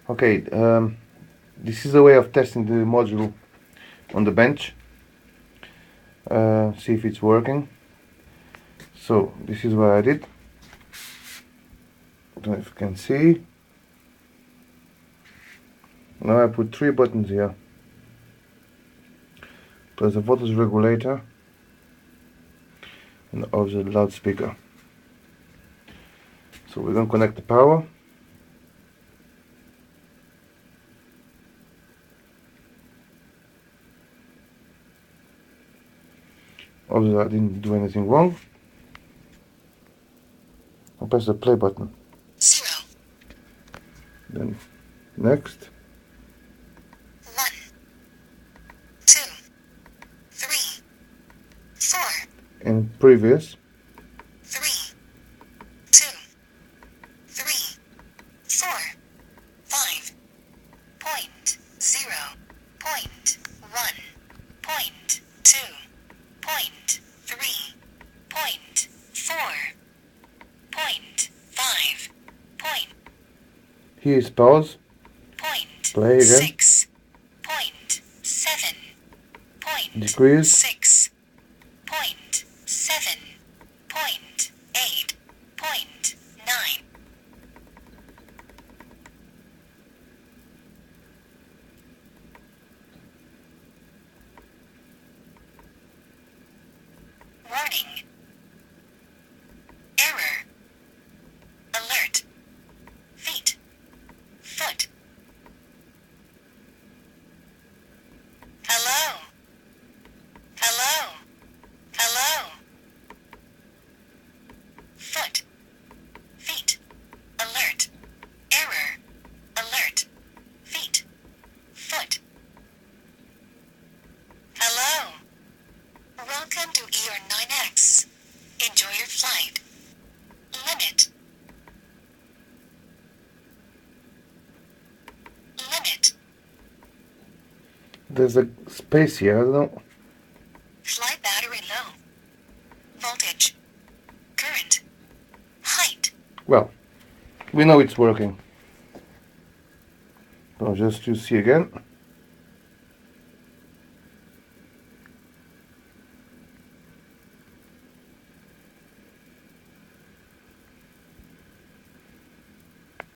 Okay, this is a way of testing the module on the bench. See if it's working. So this is what I did. I don't know if you can see. Now I put 3 buttons here. Plus the voltage regulator and also the loudspeaker. So we're going to connect the power. Obviously I didn't do anything wrong. I'll press the play button. 0. Then next. 1, 2, 3, 4, And previous. 3, 2, 3, 4, 5, point 0, point 1, point 2, point 3, point 4, point 5, point Here is pause. point Play again. 6, point 7, point Decrease. 6, point 7, point 8, point 9. Warning. Error. Alert. Feet. Foot. Hello. Hello. Hello. Foot. Feet. Alert. Error. Alert. Feet. Foot. Hello. Welcome to ER9X. Enjoy your flight. Limit. Limit. There's a space here, I don't know. Flight battery low. Voltage. Current. Height. Well, we know it's working. So just to see again.